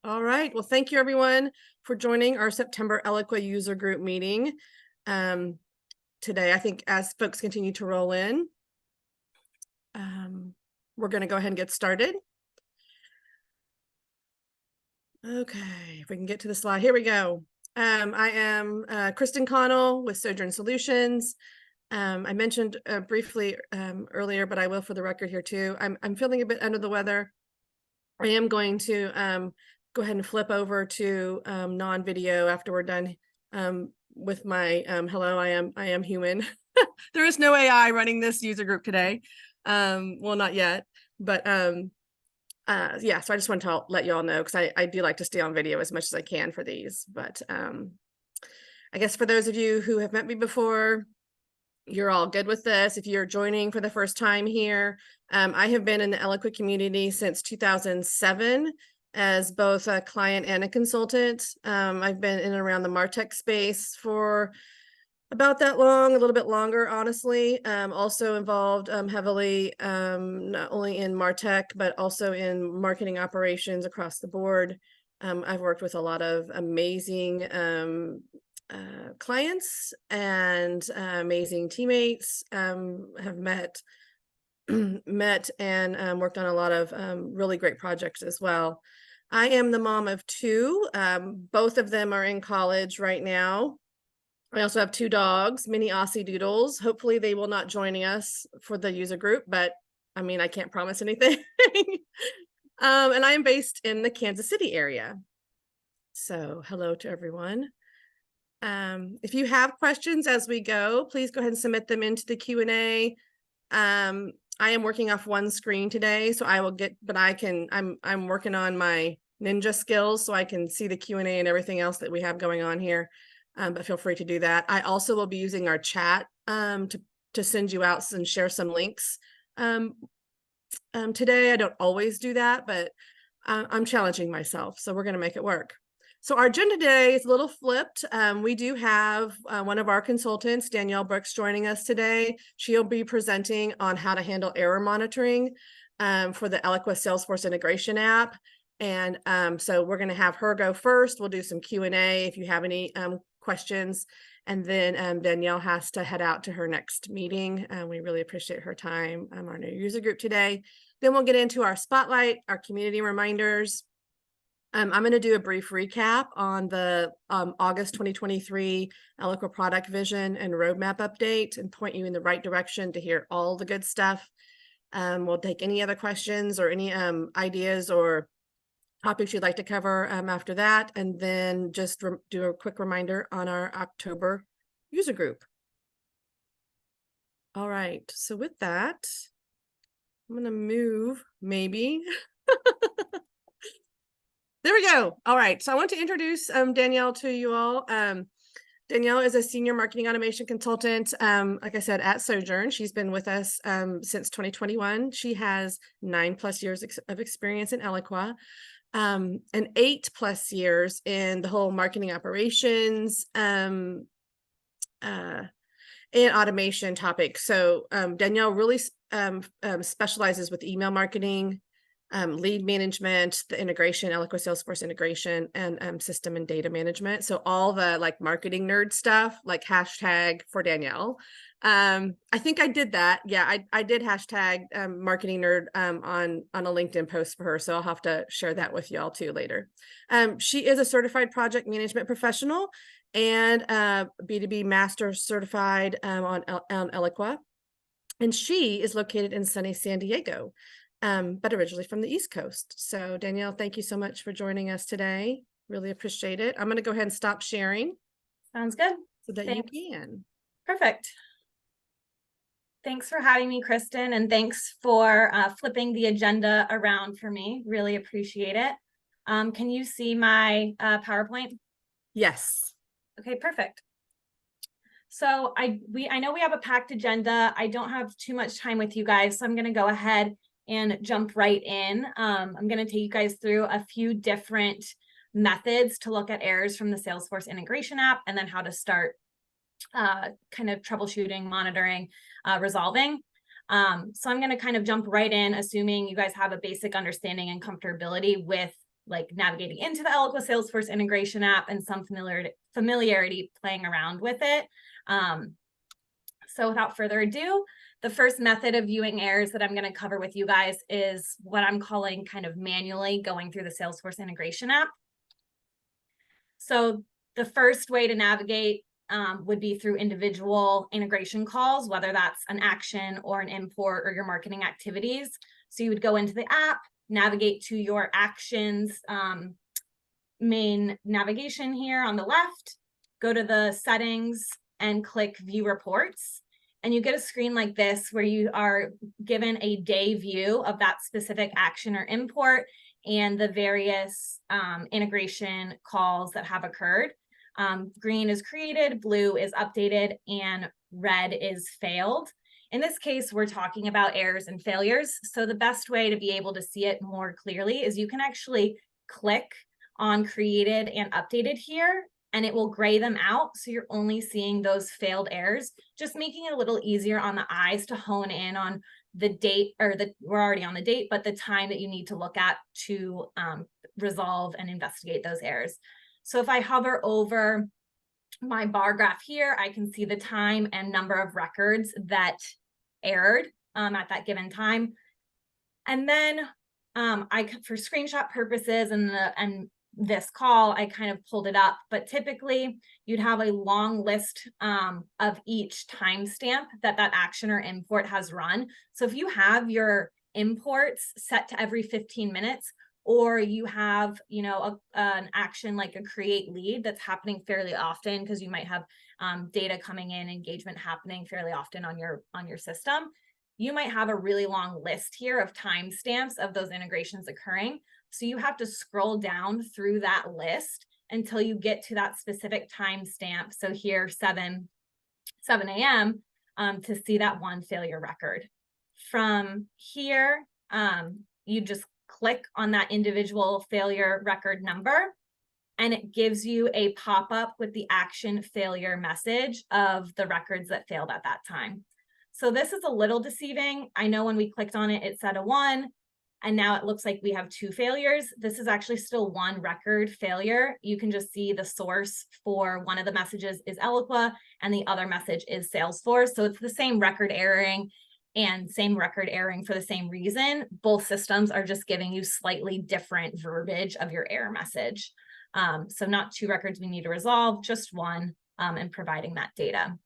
All right. Well, thank you everyone for joining our September Eloqua user group meeting today. I think as folks continue to roll in, we're going to go ahead and get started. Okay, if we can get to the slide. Here we go. I am Kristin Connell with Sojourn Solutions. I mentioned briefly earlier, but I will for the record here too. I'm feeling a bit under the weather. I am going to go ahead and flip over to non-video after we're done with my hello, I am human. There is no AI running this user group today. Well, not yet, but yeah, so I just want to let you all know, because I do like to stay on video as much as I can for these. But I guess for those of you who have met me before, you're all good with this. If you're joining for the first time here, I have been in the Eloqua community since 2007 as both a client and a consultant. I've been in and around the MarTech space for about that long, a little bit longer, honestly. Also involved heavily not only in MarTech, but also in marketing operations across the board. I've worked with a lot of amazing clients and amazing teammates, have met and worked on a lot of really great projects as well. I am the mom of two. Both of them are in college right now. I also have two dogs, mini Aussie Doodles. Hopefully they will not join us for the user group, but I mean, I can't promise anything. And I am based in the Kansas City area. So hello to everyone. If you have questions as we go, please go ahead and submit them into the Q&A. I am working off one screen today, so I will get, but I'm working on my ninja skills so I can see the Q&A and everything else that we have going on here. But feel free to do that. I also will be using our chat to send you out and share some links. Today, I don't always do that, but I'm challenging myself, so we're going to make it work. So our agenda today is a little flipped. We do have one of our consultants, Danielle Brooks, joining us today. She'll be presenting on how to handle error monitoring for the Eloqua Salesforce integration app. And so we're going to have her go first. We'll do some Q&A if you have any questions. And then Danielle has to head out to her next meeting. We really appreciate her time on our new user group today. Then we'll get into our spotlight, our community reminders. I'm going to do a brief recap on the August 2023 Eloqua product vision and roadmap update and point you in the right direction to hear all the good stuff. We'll take any other questions or any ideas or topics you'd like to cover after that, and then just do a quick reminder on our October user group. All right, so with that, I'm going to move maybe. There we go. All right. So I want to introduce Danielle to you all. Danielle is a senior marketing automation consultant, like I said, at Sojourn. She's been with us since 2021. She has 9+ years of experience in Eloqua, and 8+ years in the whole marketing operations and automation topic. So Danielle really specializes with email marketing, lead management, the integration, Eloqua Salesforce integration, and system and data management. So all the like marketing nerd stuff, like hashtag for Danielle. I think I did that. Yeah, I did hashtag marketing nerd on a LinkedIn post for her. So I'll have to share that with y'all too later. She is a certified project management professional and B2B master certified on Eloqua. And she is located in sunny San Diego. But originally from the East Coast. So Danielle, thank you so much for joining us today. Really appreciate it. I'm going to go ahead and stop sharing. Sounds good. So that you can. Perfect. Thanks for having me, Kristin, and thanks for flipping the agenda around for me. Really appreciate it. Can you see my PowerPoint? Yes. Okay, perfect. So I know we have a packed agenda. I don't have too much time with you guys, so I'm going to go ahead and jump right in. I'm going to take you guys through a few different methods to look at errors from the Salesforce integration app, and then how to start kind of troubleshooting, monitoring, resolving. So I'm going to kind of jump right in, assuming you guys have a basic understanding and comfortability with like navigating into the Eloqua Salesforce integration app and some familiarity playing around with it. So without further ado, the first method of viewing errors that I'm going to cover with you guys is what I'm calling kind of manually going through the Salesforce integration app. So the first way to navigate would be through individual integration calls, whether that's an action or an import or your marketing activities. So you would go into the app, navigate to your actions main navigation here on the left, go to the settings and click view reports. And you get a screen like this where you are given a day view of that specific action or import and the various integration calls that have occurred. Green is created, blue is updated, and red is failed. In this case, we're talking about errors and failures. So the best way to be able to see it more clearly is you can actually click on created and updated here, and it will gray them out. So you're only seeing those failed errors, just making it a little easier on the eyes to hone in on the date, or we're already on the date, but the time that you need to look at to resolve and investigate those errors. So if I hover over my bar graph here, I can see the time and number of records that errored at that given time. And then for screenshot purposes and this call, I kind of pulled it up, but typically you'd have a long list of each timestamp that action or import has run. So if you have your imports set to every 15 minutes, or you have, an action like a create lead that's happening fairly often because you might have data coming in, engagement happening fairly often on your system, you might have a really long list here of timestamps of those integrations occurring. So you have to scroll down through that list until you get to that specific timestamp. So here, 7 a.m. To see that one failure record. From here, you just click on that individual failure record number, and it gives you a pop-up with the action failure message of the records that failed at that time. So this is a little deceiving. I know when we clicked on it, it said a 1, and now it looks like we have 2 failures. This is actually still 1 record failure. You can just see the source for one of the messages is Eloqua, and the other message is Salesforce. So it's the same record erroring and same record erroring for the same reason. Both systems are just giving you slightly different verbiage of your error message. So not 2 records we need to resolve, just 1, and providing that data.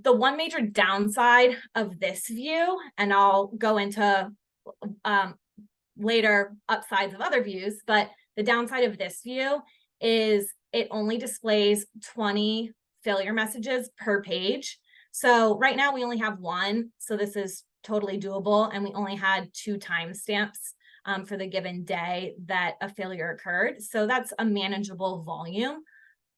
The one major downside of this view, and I'll go into later upsides of other views, but the downside of this view is it only displays 20 failure messages per page. So right now we only have 1, so this is totally doable, and we only had 2 timestamps for the given day that a failure occurred. So that's a manageable volume,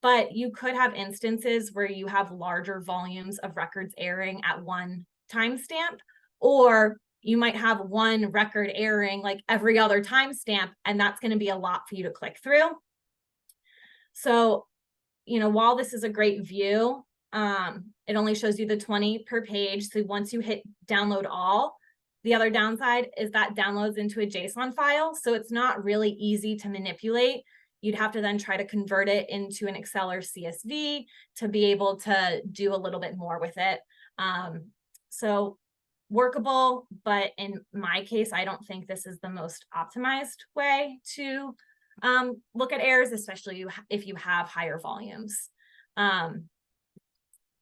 but you could have instances where you have larger volumes of records erroring at 1 timestamp, or you might have 1 record erroring like every other timestamp, and that's going to be a lot for you to click through. So, while this is a great view, it only shows you the 20 per page. So once you hit download all, the other downside is that downloads into a JSON file. So it's not really easy to manipulate. You'd have to then try to convert it into an Excel or CSV to be able to do a little bit more with it. So workable, but in my case, I don't think this is the most optimized way to look at errors, especially if you have higher volumes.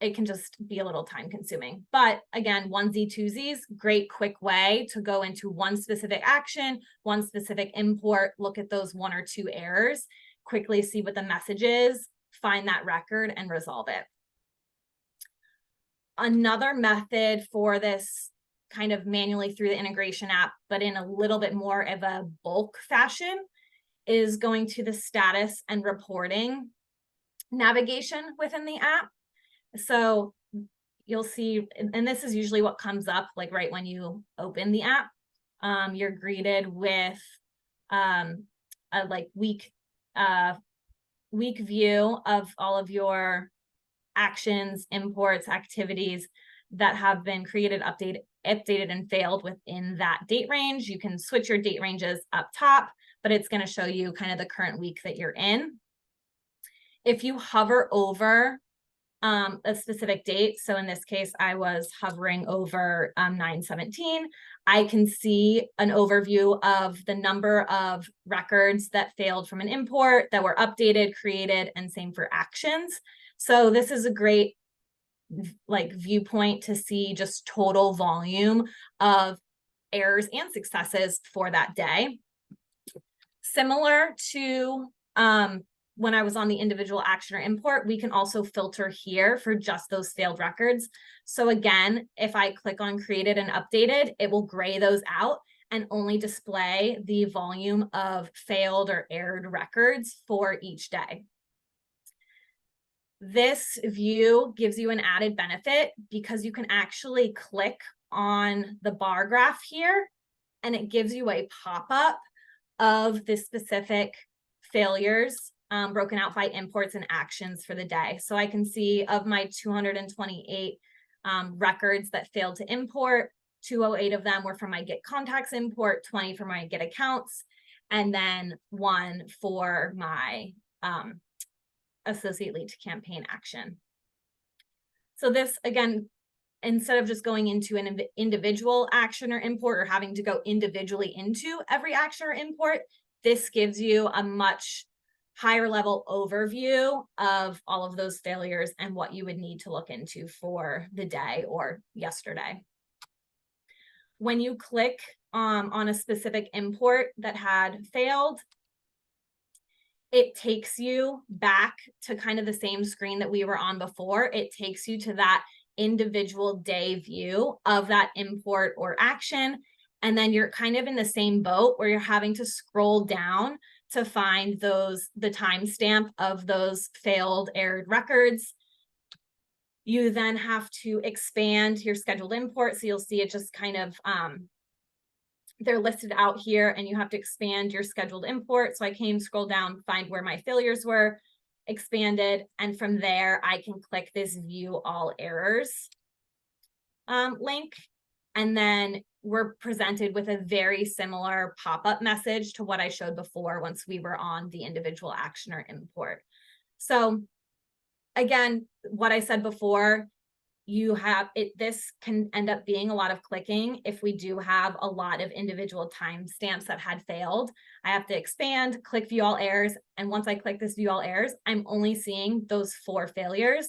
It can just be a little time consuming. But again, onesie twosies, great quick way to go into one specific action, one specific import, look at those 1 or 2 errors, quickly see what the message is, find that record and resolve it. Another method for this kind of manually through the integration app, but in a little bit more of a bulk fashion, is going to the status and reporting navigation within the app. So you'll see, and this is usually what comes up like right when you open the app. You're greeted with a like week view of all of your actions, imports, activities that have been created, updated and failed within that date range. You can switch your date ranges up top, but it's going to show you kind of the current week that you're in. If you hover over a specific date, so in this case, I was hovering over 9/17, I can see an overview of the number of records that failed from an import, that were updated, created, and same for actions. So this is a great viewpoint to see just total volume of errors and successes for that day. Similar to when I was on the individual action or import, we can also filter here for just those failed records. So again, if I click on created and updated, it will gray those out and only display the volume of failed or errored records for each day. This view gives you an added benefit because you can actually click on the bar graph here and it gives you a pop-up of the specific failures broken out by imports and actions for the day. So I can see of my 228 records that failed to import, 208 of them were from my get contacts import, 20 for my get accounts, and then 1 for my associate lead to campaign action. So this, again, instead of just going into an individual action or import or having to go individually into every action or import, this gives you a much higher level overview of all of those failures and what you would need to look into for the day or yesterday. When you click on a specific import that had failed, it takes you back to kind of the same screen that we were on before. It takes you to that individual day view of that import or action. And then you're kind of in the same boat where you're having to scroll down to find the timestamp of those failed errored records. You then have to expand your scheduled import. So you'll see it just kind of, they're listed out here and you have to expand your scheduled import. So I came, scroll down, find where my failures were, expanded, and from there I can click this view all errors link, and then we're presented with a very similar pop-up message to what I showed before once we were on the individual action or import. So again, what I said before, you have it, this can end up being a lot of clicking if we do have a lot of individual timestamps that had failed. I have to expand, click view all errors, and once I click this view all errors, I'm only seeing those 4 failures.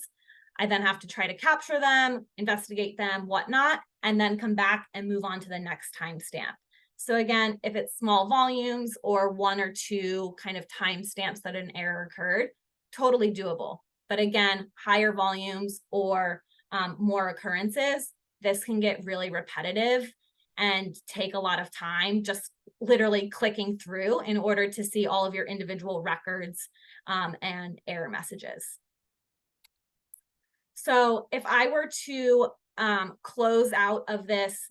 I then have to try to capture them, investigate them, whatnot, and then come back and move on to the next timestamp. So again, if it's small volumes or 1 or 2 kind of timestamps that an error occurred, totally doable. But again, higher volumes or more occurrences, this can get really repetitive and take a lot of time just literally clicking through in order to see all of your individual records and error messages. So if I were to close out of this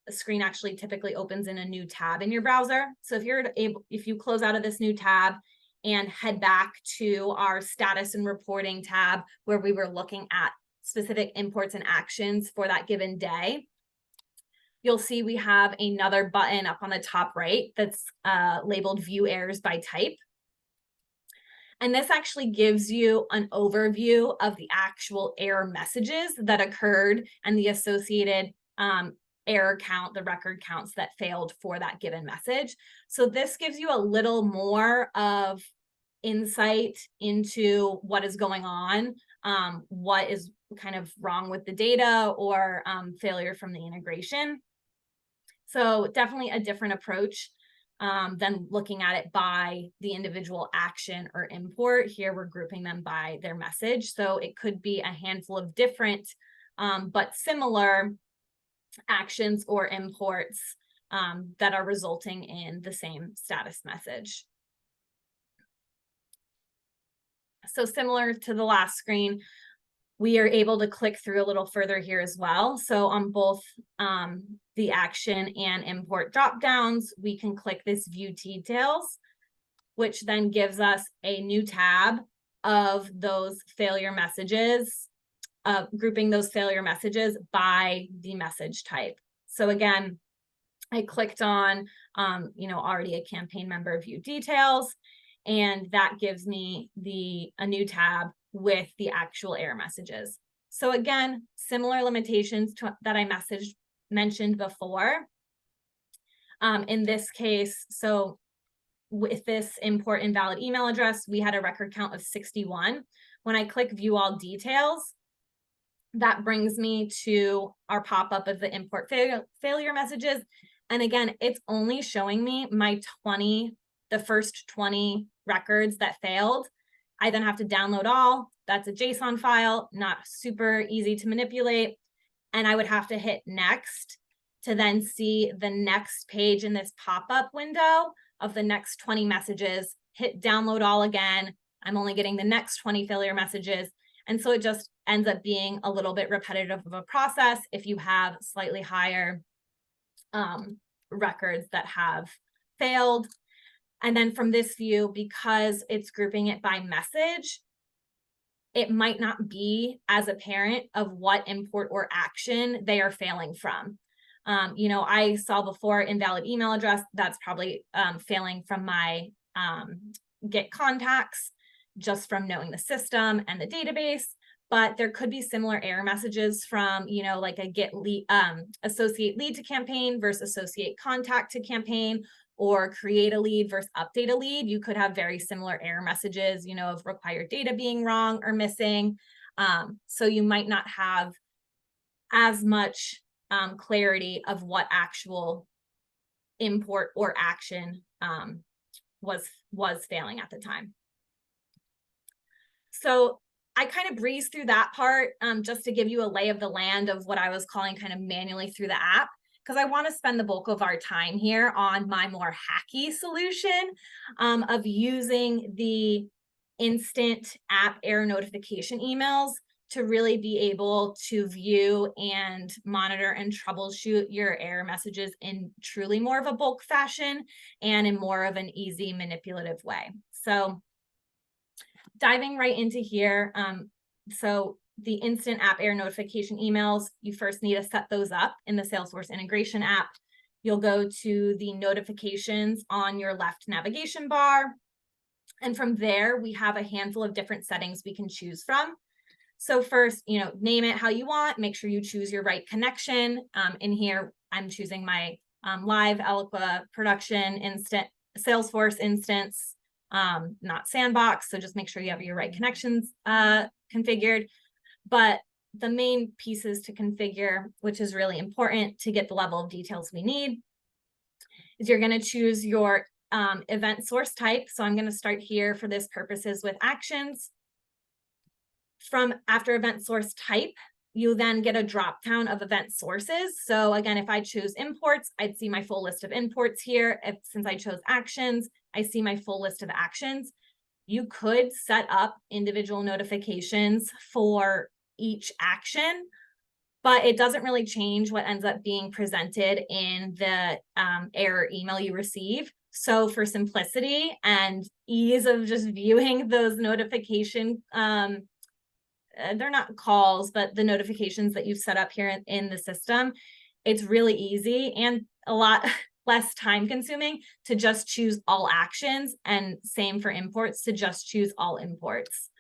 screen actually typically opens in a new tab in your browser. So if you close out of this new tab and head back to our status and reporting tab where we were looking at specific imports and actions for that given day, you'll see we have another button up on the top right that's labeled View Errors by Type. And this actually gives you an overview of the actual error messages that occurred and the associated error count, the record counts that failed for that given message. So this gives you a little more of insight into what is going on, what is kind of wrong with the data or failure from the integration. So definitely a different approach than looking at it by the individual action or import. Here we're grouping them by their message. So it could be a handful of different but similar actions or imports that are resulting in the same status message. So similar to the last screen, we are able to click through a little further here as well. So on both the action and import dropdowns, we can click this view details, which then gives us a new tab of those failure messages, grouping those failure messages by the message type. So again, I clicked on, already a campaign member view details, and that gives me a new tab with the actual error messages. So again, similar limitations that I mentioned before. In this case, so with this import invalid email address, we had a record count of 61. When I click view all details, that brings me to our pop-up of the import failure messages. And again, it's only showing me the first 20 records that failed. I then have to download all. That's a JSON file, not super easy to manipulate. And I would have to hit next to then see the next page in this pop-up window of the next 20 messages, hit download all again. I'm only getting the next 20 failure messages. And so it just ends up being a little bit repetitive of a process if you have slightly higher records that have failed. And then from this view, because it's grouping it by message, it might not be as apparent of what import or action they are failing from. I saw before invalid email address, that's probably failing from my get contacts, just from knowing the system and the database. But there could be similar error messages from, like a get lead, associate lead to campaign versus associate contact to campaign, or create a lead versus update a lead. You could have very similar error messages, of required data being wrong or missing. So you might not have as much clarity of what actual import or action was failing at the time. So I kind of breezed through that part just to give you a lay of the land of what I was calling kind of manually through the app, because I want to spend the bulk of our time here on my more hacky solution of using the instant app error notification emails to really be able to view and monitor and troubleshoot your error messages in truly more of a bulk fashion and in more of an easy manipulative way. So diving right into here, so the instant app error notification emails, you first need to set those up in the Salesforce integration app. You'll go to the notifications on your left navigation bar. And from there, we have a handful of different settings we can choose from. So first, name it how you want. Make sure you choose your right connection. In here, I'm choosing my live Eloqua production instant Salesforce instance, not sandbox. So just make sure you have your right connections configured. But the main pieces to configure, which is really important to get the level of details we need, is you're going to choose your event source type. So I'm going to start here for this purposes with actions. From after event source type, you then get a drop down of event sources. So again, if I choose imports, I'd see my full list of imports here. Since I chose actions, I see my full list of actions. You could set up individual notifications for each action, but it doesn't really change what ends up being presented in the error email you receive. So for simplicity and ease of just viewing those notification, they're not calls, but the notifications that you've set up here in the system, it's really easy and a lot less time consuming to just choose all actions, and same for imports, to just choose all imports.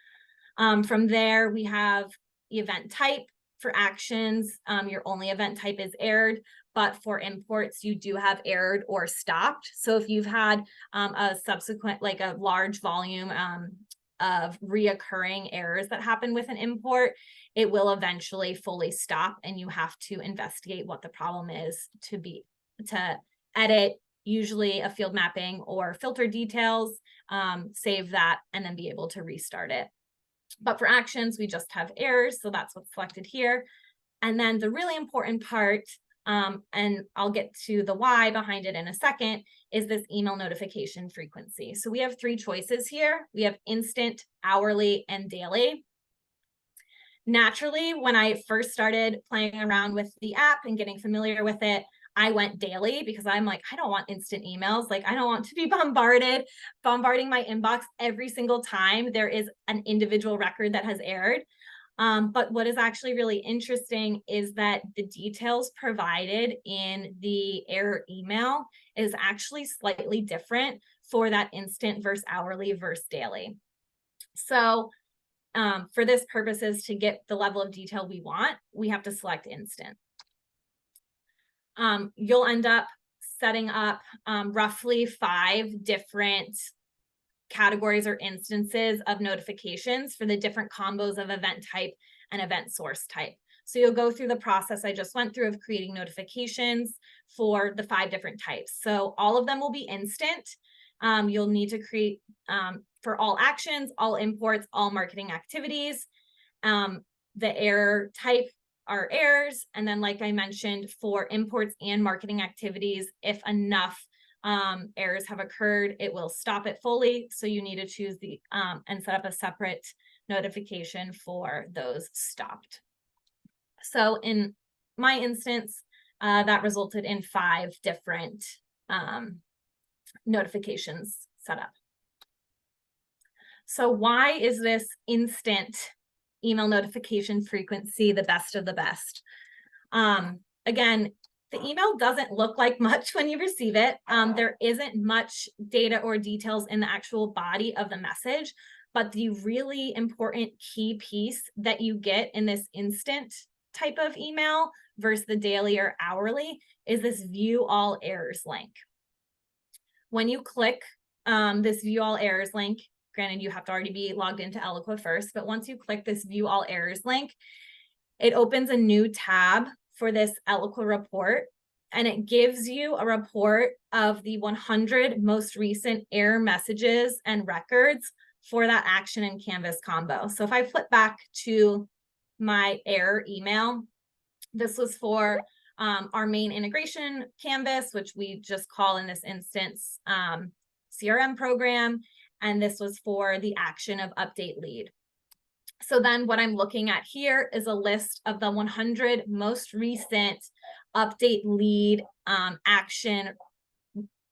From there, we have event type. For actions, your only event type is errored, but for imports, you do have errored or stopped. So if you've had a subsequent, like a large volume of reoccurring errors that happen with an import, it will eventually fully stop, and you have to investigate what the problem is to edit, usually a field mapping or filter details, save that, and then be able to restart it. But for actions, we just have errors, so that's what's selected here. And then the really important part, and I'll get to the why behind it in a second, is this email notification frequency. So we have 3 choices here. We have instant, hourly, and daily. Naturally, when I first started playing around with the app and getting familiar with it, I went daily because I'm like, I don't want instant emails. Like, I don't want to be bombarding my inbox every single time there is an individual record that has erred. But what is actually really interesting is that the details provided in the error email is actually slightly different for that instant versus hourly versus daily. So for this purposes, to get the level of detail we want, we have to select instant. You'll end up setting up roughly 5 different categories or instances of notifications for the different combos of event type and event source type. So you'll go through the process I just went through of creating notifications for the 5 different types. So all of them will be instant. You'll need to create for all actions, all imports, all marketing activities. The error type are errors. And then, like I mentioned, for imports and marketing activities, if enough errors have occurred, it will stop it fully. So you need to choose the and set up a separate notification for those stopped. So in my instance, that resulted in 5 different notifications set up. So why is this instant email notification frequency the best of the best? Again, the email doesn't look like much when you receive it. There isn't much data or details in the actual body of the message, but the really important key piece that you get in this instant type of email versus the daily or hourly is this view all errors link. When you click this view all errors link, granted, you have to already be logged into Eloqua first, but once you click this view all errors link, it opens a new tab for this Eloqua report, and it gives you a report of the 100 most recent error messages and records for that action and canvas combo. So if I flip back to my error email, this was for our main integration canvas, which we just call in this instance CRM program. And this was for the action of update lead. So then what I'm looking at here is a list of the 100 most recent update lead action,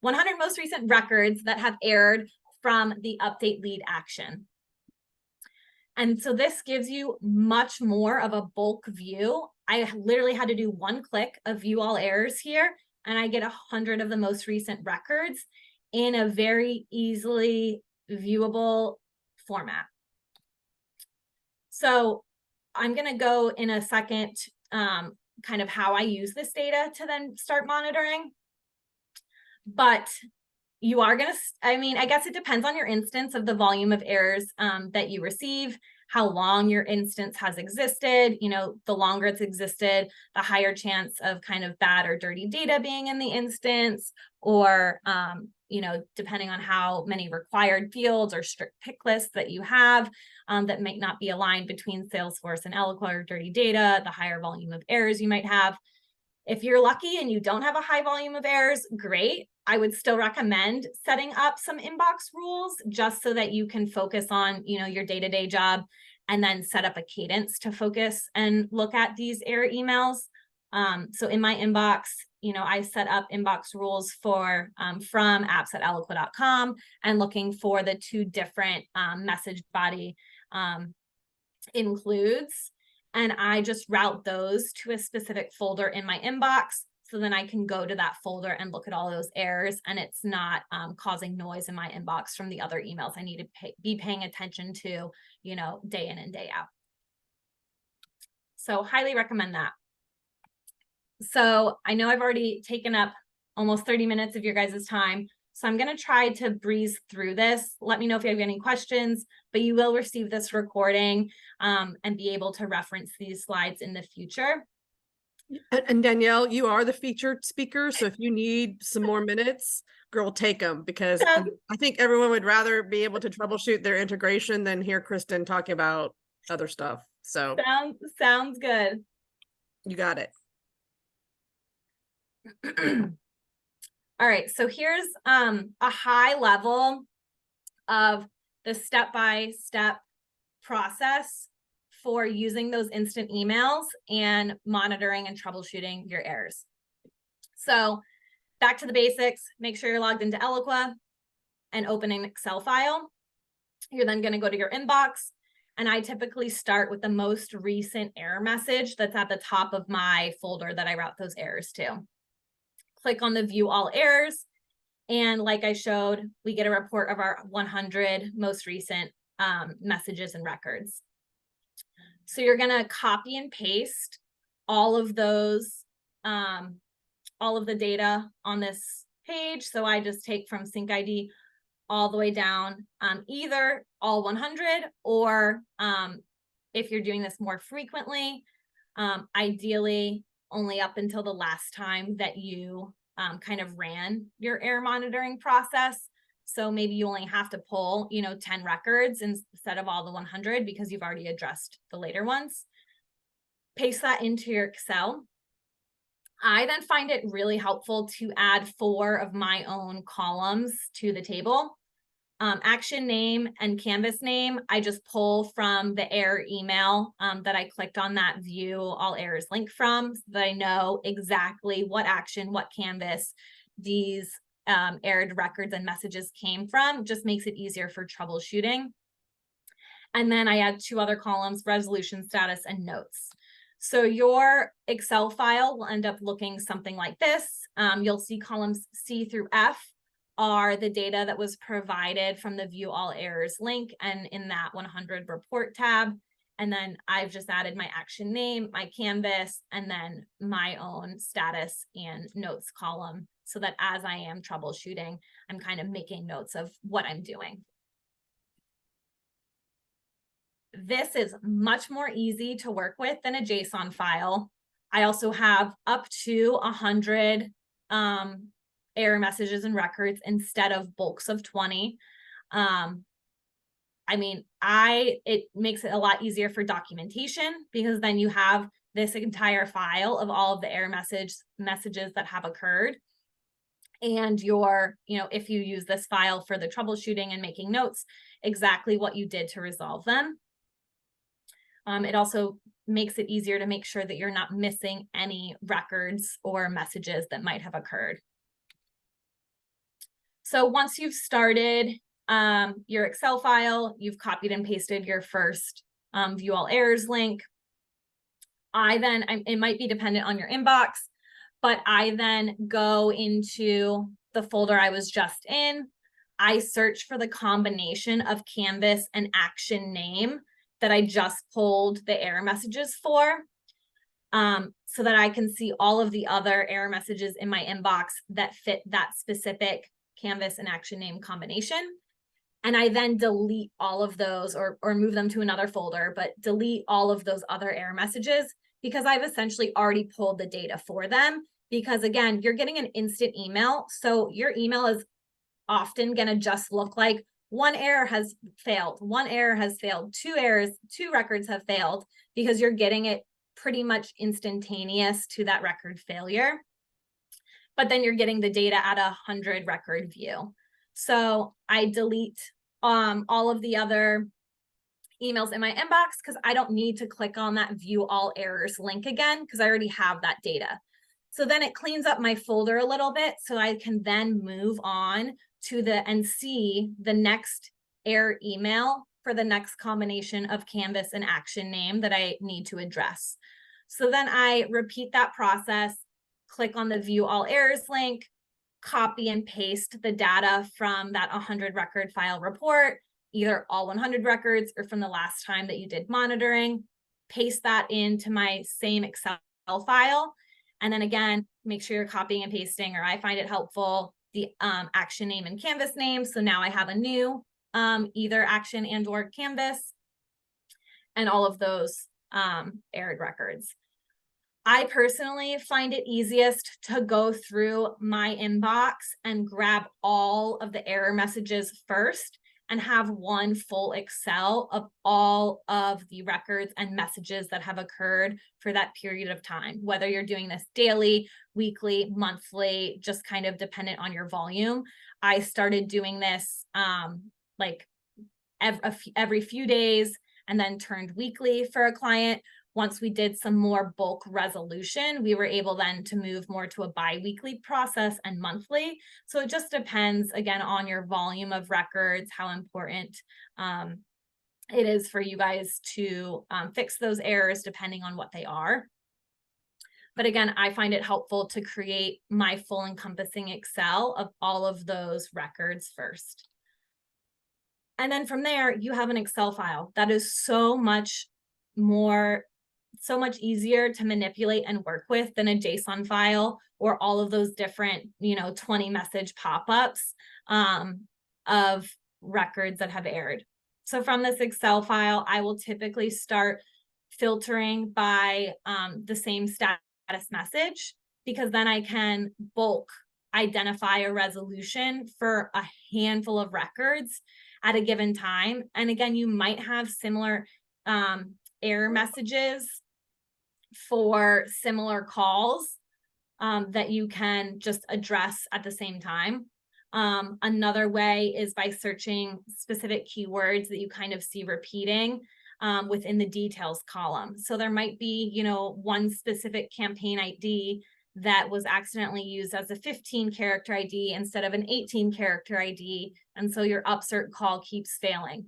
100 most recent records that have aired from the update lead action. And so this gives you much more of a bulk view. I literally had to do 1 click of view all errors here, and I get 100 of the most recent records in a very easily viewable format. So I'm going to go in a second kind of how I use this data to then start monitoring. But you are going to, I mean, I guess it depends on your instance of the volume of errors that you receive, how long your instance has existed. You know, the longer it's existed, the higher chance of kind of bad or dirty data being in the instance, or, you know, depending on how many required fields or strict pick lists that you have that might not be aligned between Salesforce and Eloqua or dirty data, the higher volume of errors you might have. If you're lucky and you don't have a high volume of errors, great. I would still recommend setting up some inbox rules just so that you can focus on, you know, your day-to-day job, and then set up a cadence to focus and look at these error emails. So in my inbox, you know, I set up inbox rules for from apps@eloqua.com and looking for the 2 different message body includes. And I just route those to a specific folder in my inbox. So then I can go to that folder and look at all those errors, and it's not causing noise in my inbox from the other emails I need to be paying attention to, you know, day in and day out. So highly recommend that. So I know I've already taken up almost 30 minutes of your guys' time. So I'm going to try to breeze through this. Let me know if you have any questions, but you will receive this recording and be able to reference these slides in the future. And Danielle, you are the featured speaker. So if you need some more minutes, girl, take them, because I think everyone would rather be able to troubleshoot their integration than hear Kristin talking about other stuff. So sounds good. You got it. All right, so here's a high level of the step-by-step process for using those instant emails and monitoring and troubleshooting your errors. So back to the basics, make sure you're logged into Eloqua and open an Excel file. You're then going to go to your inbox And I typically start with the most recent error message that's at the top of my folder that I route those errors to. Click on the view all errors. And like I showed, we get a report of our 100 most recent messages and records. So you're going to copy and paste all of those, all of the data on this page. So I just take from sync ID all the way down, either all 100 or if you're doing this more frequently, ideally only up until the last time that you kind of ran your error monitoring process. So maybe you only have to pull, 10 records instead of all the 100 because you've already addressed the later ones. Paste that into your Excel. I then find it really helpful to add 4 of my own columns to the table. Action name and canvas name, I just pull from the error email that I clicked on that view all errors link from, so that I know exactly what action, what canvas these errored records and messages came from. Just makes it easier for troubleshooting. And then I add 2 other columns, resolution status and notes. So your Excel file will end up looking something like this. You'll see columns C through F are the data that was provided from the view all errors link and in that 100 report tab. And then I've just added my action name, my canvas, and then my own status and notes column so that as I am troubleshooting, I'm kind of making notes of what I'm doing. This is much more easy to work with than a JSON file. I also have up to 100 error messages and records instead of bulks of 20. It makes it a lot easier for documentation because then you have this entire file of all of the error messages that have occurred. And if you use this file for the troubleshooting and making notes, exactly what you did to resolve them. It also makes it easier to make sure that you're not missing any records or messages that might have occurred. So once you've started your Excel file, you've copied and pasted your first view all errors link. It might be dependent on your inbox, but I then go into the folder I was just in. I search for the combination of canvas and action name that I just pulled the error messages for, so that I can see all of the other error messages in my inbox that fit that specific canvas and action name combination. And I then delete all of those or move them to another folder, but delete all of those other error messages because I've essentially already pulled the data for them. Because again, you're getting an instant email. So your email is often going to just look like 1 error has failed, 1 error has failed, 2 errors, 2 records have failed, because you're getting it pretty much instantaneous to that record failure. But then you're getting the data at a 100 record view. So I delete all of the other emails in my inbox because I don't need to click on that view all errors link again because I already have that data. So then it cleans up my folder a little bit so I can then move on to and see the next error email for the next combination of canvas and action name that I need to address. So then I repeat that process, click on the view all errors link, copy and paste the data from that 100 record file report, either all 100 records or from the last time that you did monitoring, paste that into my same Excel file. And then again, make sure you're copying and pasting, or I find it helpful, the action name and canvas name. So now I have a new either action and or canvas and all of those errored records. I personally find it easiest to go through my inbox and grab all of the error messages first and have one full Excel of all of the records and messages that have occurred for that period of time, whether you're doing this daily, weekly, monthly, just kind of dependent on your volume. I started doing this like every few days and then turned weekly for a client. Once we did some more bulk resolution, we were able then to move more to a bi-weekly process and monthly. So it just depends, again, on your volume of records, how important it is for you guys to fix those errors depending on what they are. But again, I find it helpful to create my full encompassing Excel of all of those records first. And then from there, you have an Excel file that is so much easier to manipulate and work with than a JSON file or all of those different, 20 message pop-ups of records that have erred. So from this Excel file, I will typically start filtering by the same status message, because then I can bulk identify a resolution for a handful of records at a given time. And again, you might have similar error messages for similar calls that you can just address at the same time. Another way is by searching specific keywords that you kind of see repeating within the details column. So there might be, one specific campaign ID that was accidentally used as a 15-character ID instead of an 18-character ID. And so your upsert call keeps failing.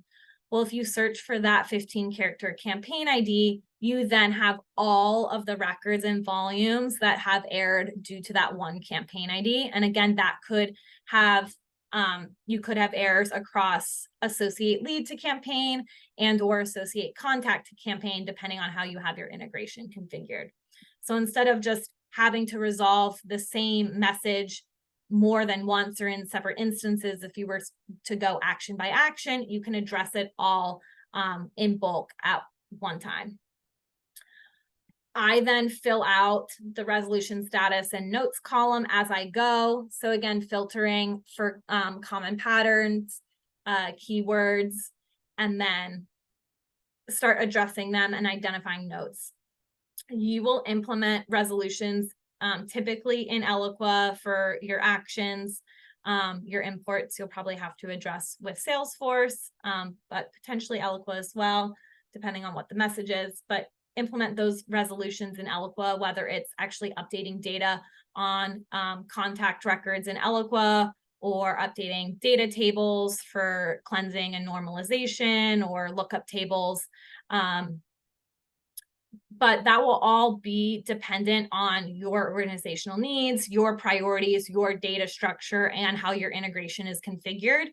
Well, if you search for that 15-character campaign ID, you then have all of the records and volumes that have erred due to that one campaign ID. And again, that could have, you could have errors across associate lead to campaign and or associate contact to campaign, depending on how you have your integration configured. So instead of just having to resolve the same message more than once or in separate instances, if you were to go action by action, you can address it all in bulk at one time. I then fill out the resolution status and notes column as I go. So again, filtering for common patterns, keywords, and then start addressing them and identifying notes. You will implement resolutions typically in Eloqua for your actions. Your imports you'll probably have to address with Salesforce, but potentially Eloqua as well, depending on what the message is. But implement those resolutions in Eloqua, whether it's actually updating data on contact records in Eloqua, or updating data tables for cleansing and normalization, or lookup tables. But that will all be dependent on your organizational needs, your priorities, your data structure, and how your integration is configured.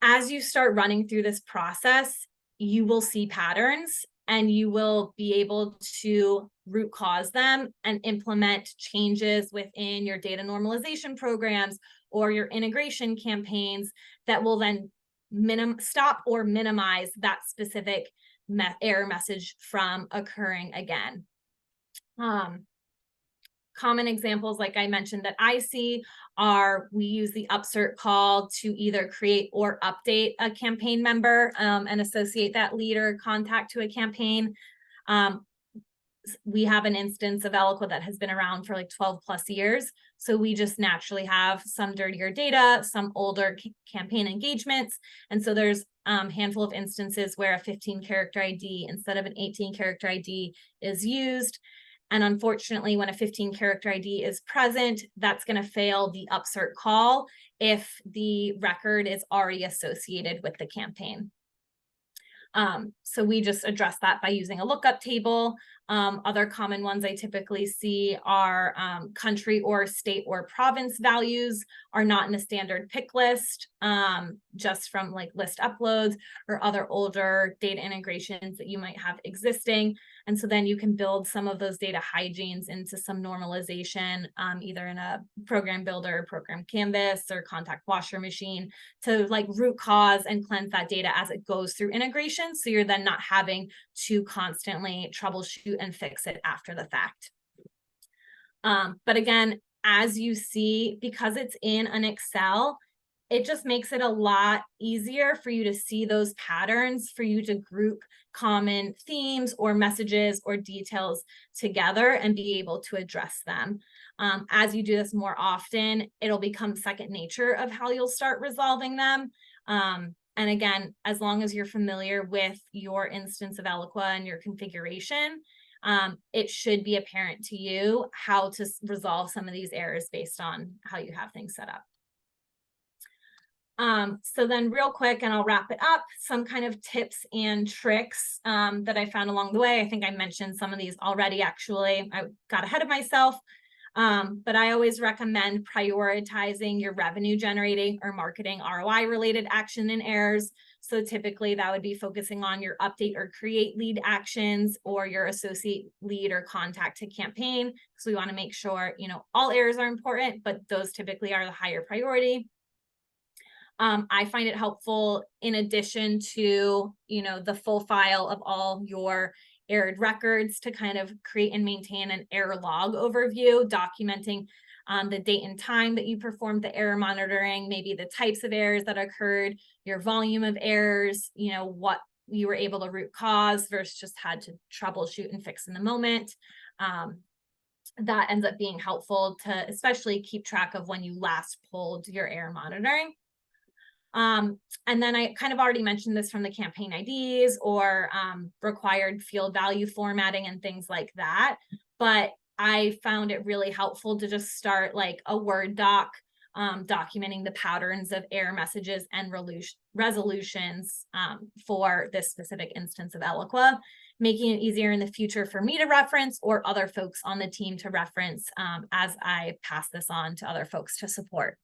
As you start running through this process, you will see patterns and you will be able to root cause them and implement changes within your data normalization programs or your integration campaigns that will then stop or minimize that specific error message from occurring again. Common examples, like I mentioned, that I see are we use the upsert call to either create or update a campaign member and associate that leader contact to a campaign. We have an instance of Eloqua that has been around for like 12 plus years. So we just naturally have some dirtier data, some older campaign engagements. And so there's a handful of instances where a 15-character ID instead of an 18-character ID is used. And unfortunately, when a 15-character ID is present, that's going to fail the upsert call if the record is already associated with the campaign. So we just address that by using a lookup table. Other common ones I typically see are country or state or province values are not in a standard pick list, just from like list uploads or other older data integrations that you might have existing. And so then you can build some of those data hygienes into some normalization, either in a program builder, program canvas, or contact washer machine to like root cause and cleanse that data as it goes through integration. So you're then not having to constantly troubleshoot and fix it after the fact. But again, as you see, because it's in an Excel, it just makes it a lot easier for you to see those patterns, for you to group common themes or messages or details together and be able to address them. As you do this more often, it'll become second nature of how you'll start resolving them. And again, as long as you're familiar with your instance of Eloqua and your configuration, it should be apparent to you how to resolve some of these errors based on how you have things set up. So then real quick, and I'll wrap it up, some kind of tips and tricks that I found along the way. I think I mentioned some of these already, actually. I got ahead of myself. But I always recommend prioritizing your revenue generating or marketing ROI related action and errors. So typically that would be focusing on your update or create lead actions or your associate lead or contact to campaign. Because we want to make sure, all errors are important, but those typically are the higher priority. I find it helpful in addition to, the full file of all your errored records to kind of create and maintain an error log overview, documenting the date and time that you performed the error monitoring, maybe the types of errors that occurred, your volume of errors, what you were able to root cause versus just had to troubleshoot and fix in the moment. That ends up being helpful to especially keep track of when you last pulled your error monitoring. And then I kind of already mentioned this from the campaign IDs or required field value formatting and things like that. But I found it really helpful to just start like a Word doc documenting the patterns of error messages and resolutions for this specific instance of Eloqua, making it easier in the future for me to reference or other folks on the team to reference as I pass this on to other folks to support.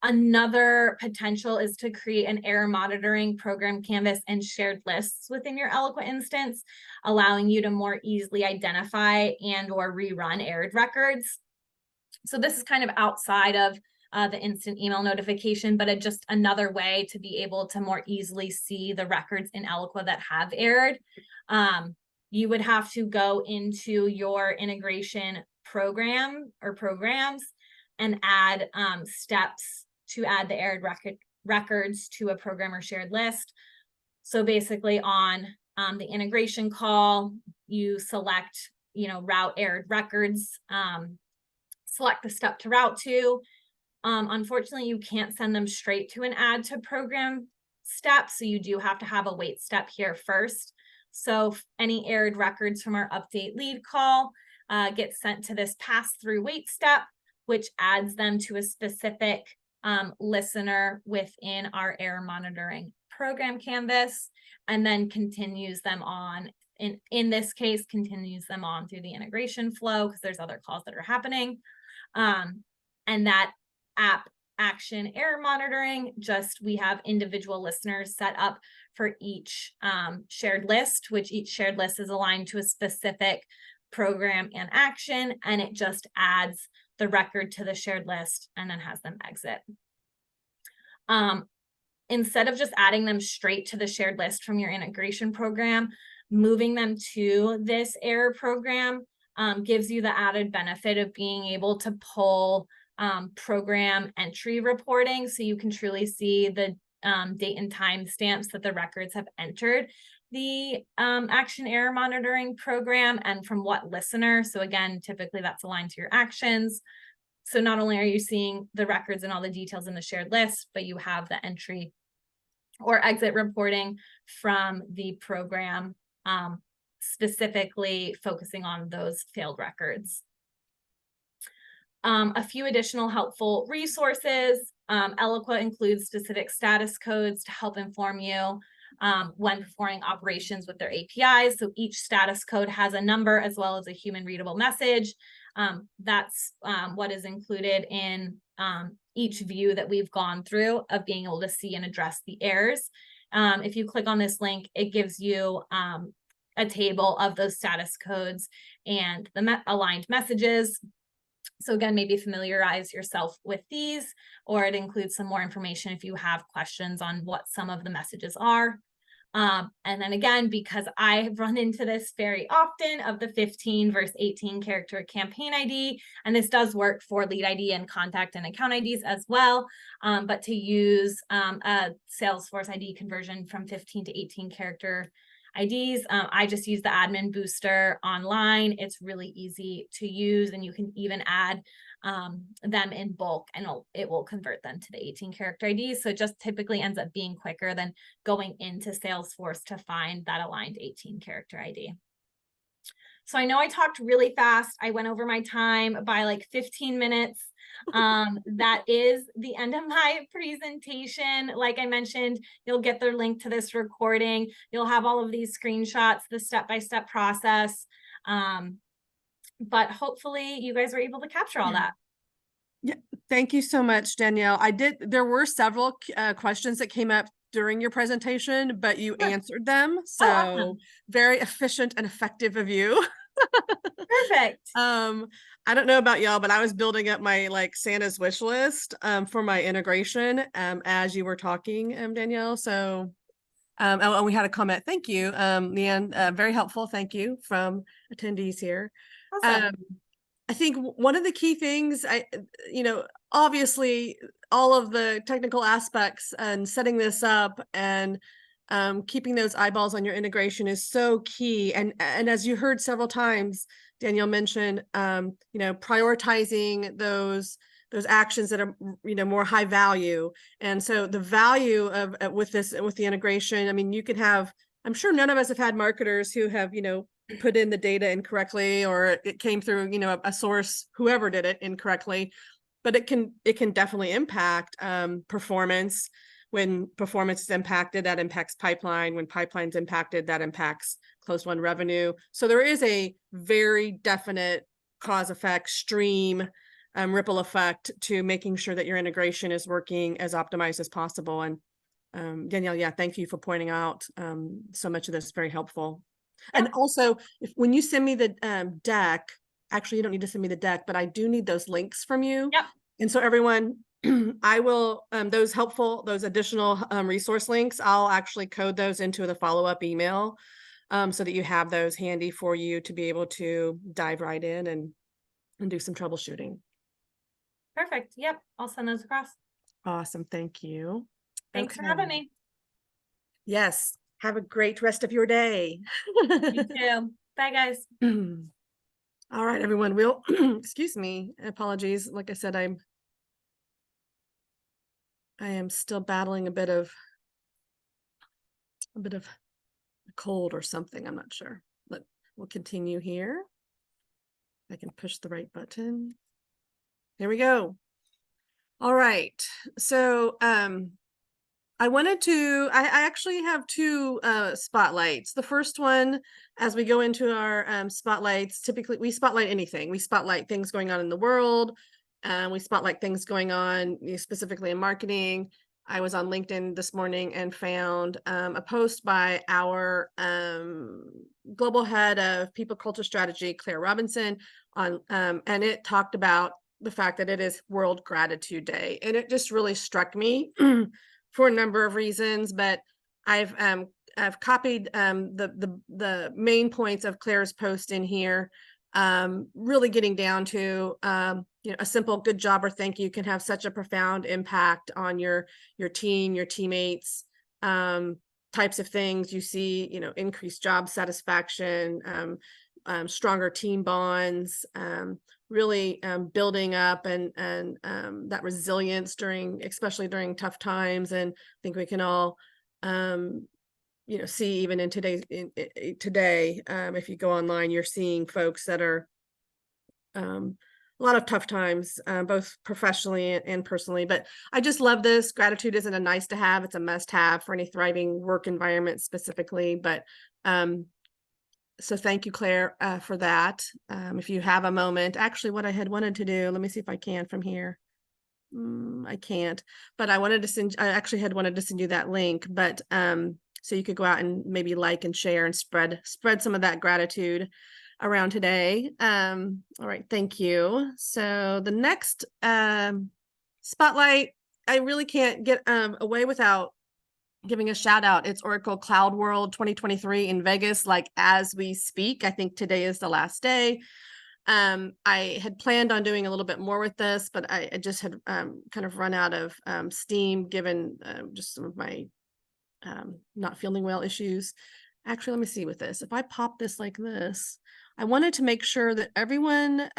Another potential is to create an error monitoring program canvas and shared lists within your Eloqua instance, allowing you to more easily identify and or rerun errored records. So this is kind of outside of the instant email notification, but just another way to be able to more easily see the records in Eloqua that have erred. You would have to go into your integration program or programs and add steps to add the errored records to a program or shared list. So basically on the integration call, you select, route errored records, select the step to route to. Unfortunately, you can't send them straight to an add to program step. So you do have to have a wait step here first. So any errored records from our update lead call get sent to this pass through wait step, which adds them to a specific listener within our error monitoring program canvas, and then continues them on, in this case, continues them on through the integration flow because there's other calls that are happening. And that app action error monitoring, we have individual listeners set up for each shared list, which each shared list is aligned to a specific program and action, and it just adds the record to the shared list and then has them exit. Instead of just adding them straight to the shared list from your integration program, moving them to this error program gives you the added benefit of being able to pull program entry reporting, so you can truly see the date and time stamps that the records have entered the action error monitoring program and from what listener. So again, typically that's aligned to your actions. So not only are you seeing the records and all the details in the shared list, but you have the entry or exit reporting from the program, specifically focusing on those failed records. A few additional helpful resources. Eloqua includes specific status codes to help inform you when performing operations with their APIs. So each status code has a number as well as a human readable message. That's what is included in each view that we've gone through of being able to see and address the errors. If you click on this link, it gives you a table of those status codes and the aligned messages. So again, maybe familiarize yourself with these, or it includes some more information if you have questions on what some of the messages are. And then again, because I have run into this very often of the 15 versus 18 character campaign ID, and this does work for lead ID and contact and account IDs as well, but to use a Salesforce ID conversion from 15 to 18 character IDs, I just use the admin booster online. It's really easy to use, and you can even add them in bulk and it will convert them to the 18 character IDs. So it just typically ends up being quicker than going into Salesforce to find that aligned 18 character ID. So I know I talked really fast. I went over my time by like 15 minutes. That is the end of my presentation. Like I mentioned, you'll get the link to this recording. You'll have all of these screenshots, the step-by-step process. But hopefully you guys were able to capture all that. Yeah, thank you so much, Danielle. There were several questions that came up during your presentation, but you Sure. answered them. So Awesome. very efficient and effective of you. Perfect. I don't know about y'all, but I was building up my like Santa's wish list for my integration as you were talking, Danielle. So and we had a comment. Thank you, Leanne. Very helpful. Thank you from attendees here. Awesome. I think one of the key things obviously all of the technical aspects and setting this up and keeping those eyeballs on your integration is so key. And as you heard several times, Danielle mentioned, prioritizing those actions that are, more high value. And so the value of with the integration, I mean, you could have, I'm sure none of us have had marketers who have, put in the data incorrectly, or it came through, a source, whoever did it incorrectly, but it can definitely impact performance. When performance is impacted, that impacts pipeline. When pipeline's impacted, that impacts closed won revenue. So there is a very definite cause effect stream, ripple effect to making sure that your integration is working as optimized as possible. And Danielle, yeah, thank you for pointing out so much of this. Very helpful. Yeah. And also, when you send me the deck, actually, you don't need to send me the deck, but I do need those links from you. Yep. And so everyone, I will, those additional resource links, I'll actually code those into the follow-up email so that you have those handy for you to be able to dive right in and do some troubleshooting. Perfect. Yep. I'll send those across. Awesome. Thank you. Thanks for having me. Yes. Have a great rest of your day. You too. Bye, guys. All right, everyone. We'll, excuse me, apologies. Like I said, I am still battling a bit of a cold or something. I'm not sure, but we'll continue here. I can push the right button. There we go. All right. So, I actually have two spotlights. The first one, as we go into our spotlights, typically we spotlight anything. We spotlight things going on in the world. We spotlight things going on specifically in marketing. I was on LinkedIn this morning and found a post by our global head of people culture strategy, Claire Robinson, on and it talked about the fact that it is World Gratitude Day. And it just really struck me for a number of reasons, but I've copied the main points of Claire's post in here, really getting down to a simple good job or thank you can have such a profound impact on your team, your teammates, types of things you see, increased job satisfaction, stronger team bonds, really building up and that resilience especially during tough times. And I think we can all see even in today, if you go online, you're seeing folks that are a lot of tough times, both professionally and personally. But I just love this. Gratitude isn't a nice to have, it's a must have for any thriving work environment specifically. But so thank you, Claire, for that. If you have a moment, actually what I had wanted to do, let me see if I can from here. I can't, but I actually had wanted to send you that link, but so you could go out and maybe like and share and spread some of that gratitude around today. All right, thank you. So the next spotlight, I really can't get away without giving a shout out. It's Oracle Cloud World 2023 in Vegas, like as we speak. I think today is the last day. I had planned on doing a little bit more with this, but I just had kind of run out of steam given just some of my not feeling well issues. Actually, let me see with this. If I pop this like this, I wanted to make sure that everyone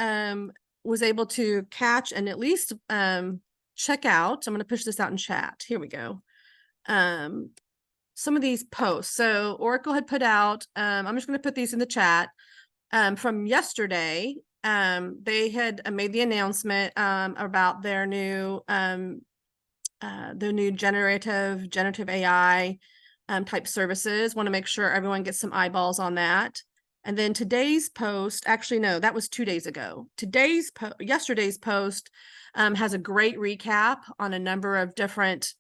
was able to catch and at least check out. I'm going to push this out in chat. Here we go. Some of these posts. So Oracle had put out, I'm just going to put these in the chat. from yesterday, they had made the announcement about their new generative AI type services. Want to make sure everyone gets some eyeballs on that. And then today's post, actually, no, that was 2 days ago. Yesterday's post has a great recap on a number of different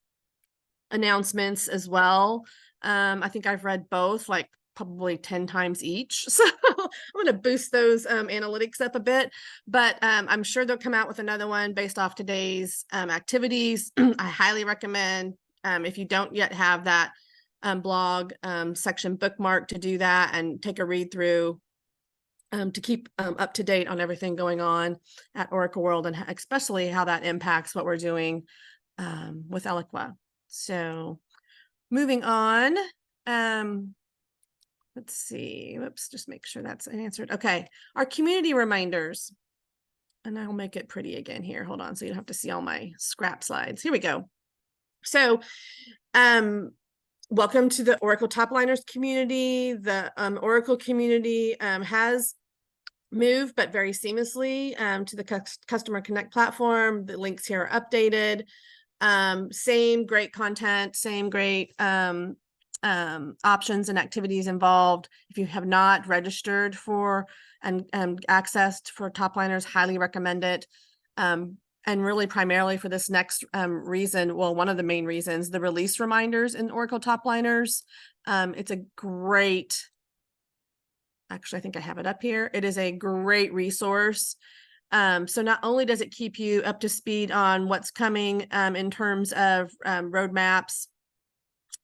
announcements as well. I think I've read both like probably 10 times each. So I'm going to boost those analytics up a bit, but I'm sure they'll come out with another one based off today's activities. I highly recommend, if you don't yet have that blog section bookmarked, to do that and take a read through to keep up to date on everything going on at Oracle World, and especially how that impacts what we're doing with Eloqua. So moving on, let's see, whoops, just make sure that's answered. Okay, our community reminders, and I'll make it pretty again here. Hold on, so you don't have to see all my scrap slides. Here we go. So welcome to the Oracle Topliners community. The Oracle community has moved, but very seamlessly, to the Customer Connect platform. The links here are updated. Same great content, same great options and activities involved. If you have not registered for and accessed for Topliners, highly recommend it. And really primarily for this next reason, well, one of the main reasons, the release reminders in Oracle Topliners. It's a great, actually, I think I have it up here. It is a great resource. So not only does it keep you up to speed on what's coming in terms of roadmaps,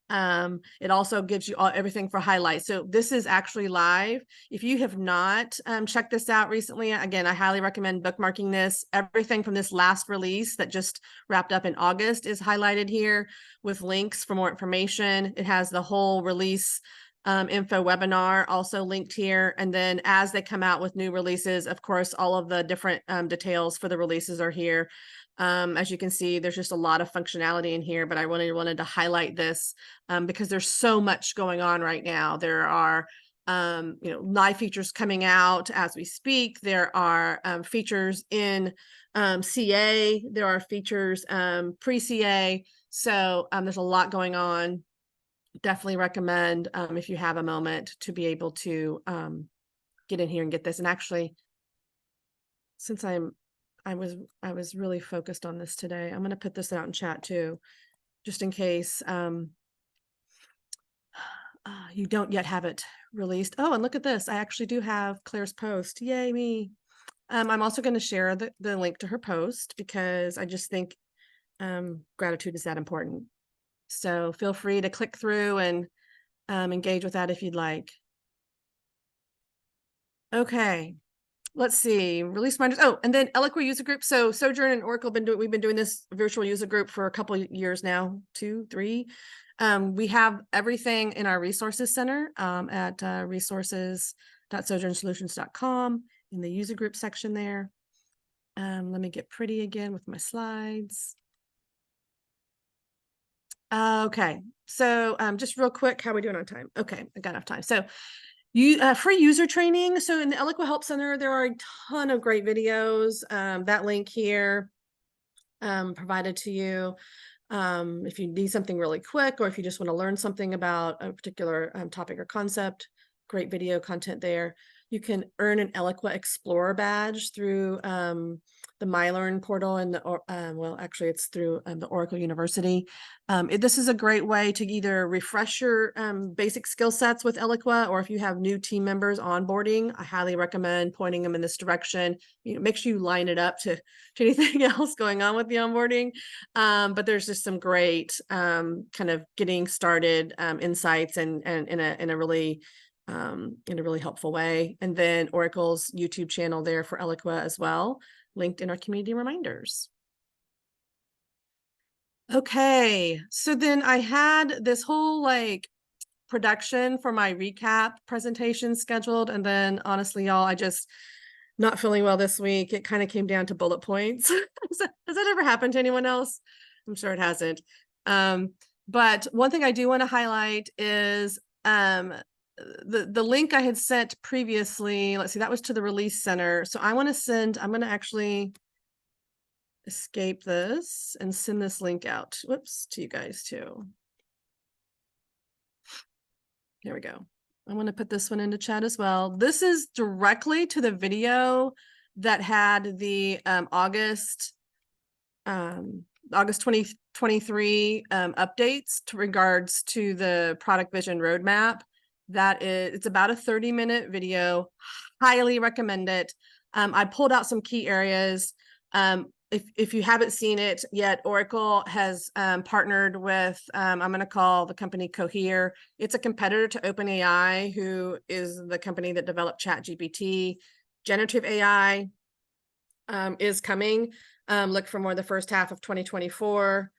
it also gives you everything for highlights. So this is actually live. If you have not checked this out recently, again, I highly recommend bookmarking this. Everything from this last release that just wrapped up in August is highlighted here with links for more information. It has the whole release info webinar also linked here. And then as they come out with new releases, of course, all of the different details for the releases are here. As you can see, there's just a lot of functionality in here, but I really wanted to highlight this because there's so much going on right now. There are live features coming out as we speak. There are features in CA. There are features pre-CA. So there's a lot going on. Definitely recommend, if you have a moment, to be able to get in here and get this. And actually, since I was really focused on this today, I'm going to put this out in chat too, just in case you don't yet have it released. Oh, and look at this. I actually do have Claire's post. Yay, me. I'm also going to share the link to her post because I just think gratitude is that important. So feel free to click through and engage with that if you'd like. Okay, let's see, release reminders. Oh, and then Eloqua user group. So Sojourn and Oracle we've been doing this virtual user group for a couple of years now, 2, 3. We have everything in our resources center at resources.sojournsolutions.com in the user group section there. Let me get pretty again with my slides. Okay, so just real quick, how are we doing on time? Okay, I got enough time. So free user training. So in the Eloqua Help Center, there are a ton of great videos. That link here provided to you. If you need something really quick, or if you just want to learn something about a particular topic or concept, great video content there. You can earn an Eloqua Explorer badge through the MyLearn portal, and well, actually it's through the Oracle University. This is a great way to either refresh your basic skill sets with Eloqua, or if you have new team members onboarding, I highly recommend pointing them in this direction. Make sure you line it up to anything else going on with the onboarding. But there's just some great kind of getting started insights and in a really helpful way. And then Oracle's YouTube channel there for Eloqua as well, linked in our community reminders. Okay, so then I had this whole production for my recap presentation scheduled, and then honestly, y'all, I just not feeling well this week. It kind of came down to bullet points. Has that ever happened to anyone else? I'm sure it hasn't. But one thing I do want to highlight is the link I had sent previously, let's see, that was to the release center. So I'm going to actually escape this and send this link out. Whoops, to you guys too. Here we go. I'm going to put this one into chat as well. This is directly to the video that had the August 2023 updates to regards to the product vision roadmap. It's about a 30-minute video. Highly recommend it. I pulled out some key areas. If you haven't seen it yet, Oracle has partnered with, I'm going to call the company Cohere. It's a competitor to OpenAI, who is the company that developed ChatGPT. Generative AI is coming. Look for more the first half of 2024,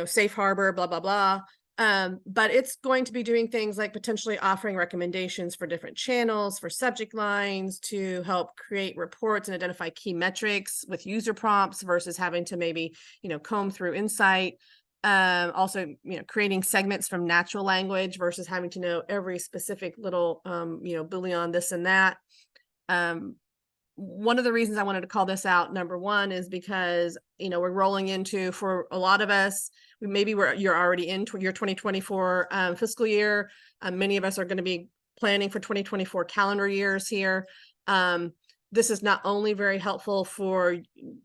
safe harbor, blah, blah, blah. But it's going to be doing things like potentially offering recommendations for different channels, for subject lines, to help create reports and identify key metrics with user prompts versus having to maybe, comb through Insight. Also, creating segments from natural language versus having to know every specific little, Boolean, this and that. One of the reasons I wanted to call this out, number one, is because, we're rolling into, for a lot of us, you're already in your 2024 fiscal year. Many of us are going to be planning for 2024 calendar years here. This is not only very helpful for,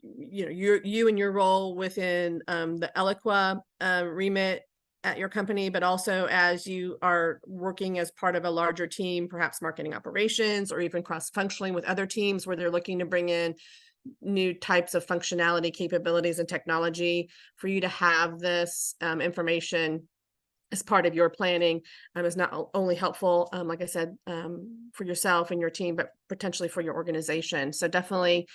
you and your role within the Eloqua remit at your company, but also as you are working as part of a larger team, perhaps marketing operations, or even cross-functioning with other teams where they're looking to bring in new types of functionality, capabilities, and technology. For you to have this information as part of your planning is not only helpful, like I said, for yourself and your team, but potentially for your organization. So definitely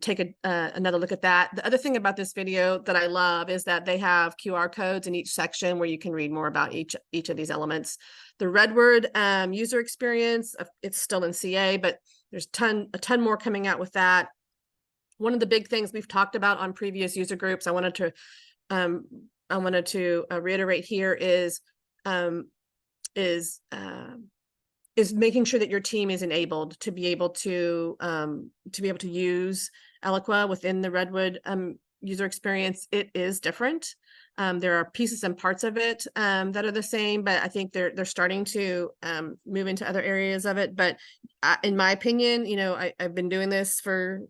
take another look at that. The other thing about this video that I love is that they have QR codes in each section where you can read more about each of these elements. The Redwood user experience, it's still in CA, but there's a ton more coming out with that. One of the big things we've talked about on previous user groups, I wanted to reiterate here is making sure that your team is enabled to be able to use Eloqua within the Redwood user experience. It is different. There are pieces and parts of it that are the same, but I think they're starting to move into other areas of it. But in my opinion, I've been doing this for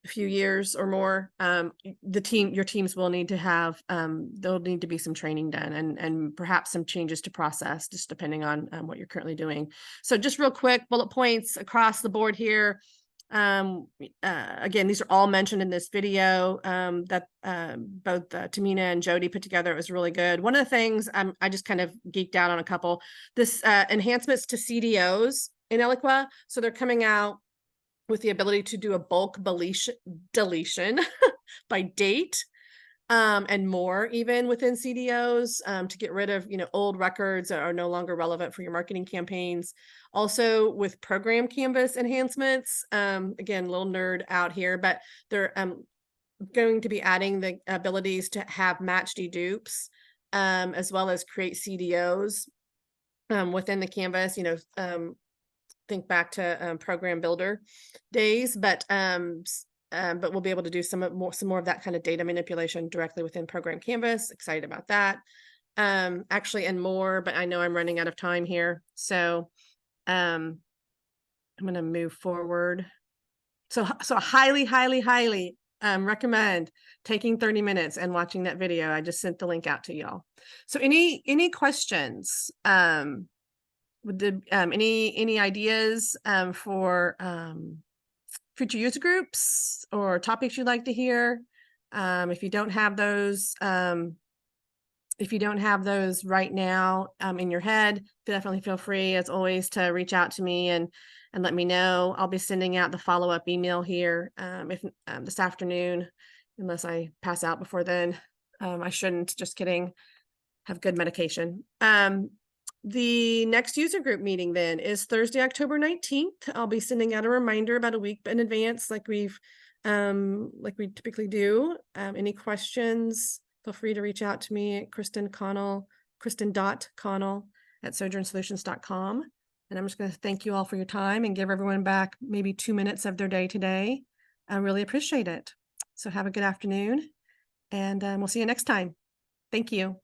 a few years or more. Your teams will need to have, there'll need to be some training done and perhaps some changes to process, just depending on what you're currently doing. So just real quick, bullet points across the board here. Again, these are all mentioned in this video that both Tamina and Jody put together. It was really good. One of the things I just kind of geeked out on a couple, this enhancements to CDOs in Eloqua. So they're coming out with the ability to do a bulk deletion by date and more, even within CDOs, to get rid of old records that are no longer relevant for your marketing campaigns. Also with program canvas enhancements, again, a little nerd out here, but they're going to be adding the abilities to have match dedupes, as well as create CDOs within the canvas. Think back to program builder days, but we'll be able to do some more of that kind of data manipulation directly within program canvas. Excited about that. Actually, and more, but I know I'm running out of time here, so I'm going to move forward. So highly recommend taking 30 minutes and watching that video. I just sent the link out to y'all. So any questions? Any ideas for future user groups or topics you'd like to hear? If you don't have those right now in your head, definitely feel free, as always, to reach out to me and let me know. I'll be sending out the follow-up email here if this afternoon, unless I pass out before then. I shouldn't, just kidding. Have good medication. The next user group meeting then is Thursday, October 19th. I'll be sending out a reminder about a week in advance, like we typically do. Any questions, feel free to reach out to me at Kristin.Connell@sojournsolutions.com. And I'm just going to thank you all for your time and give everyone back maybe 2 minutes of their day today. I really appreciate it. So have a good afternoon, and we'll see you next time. Thank you.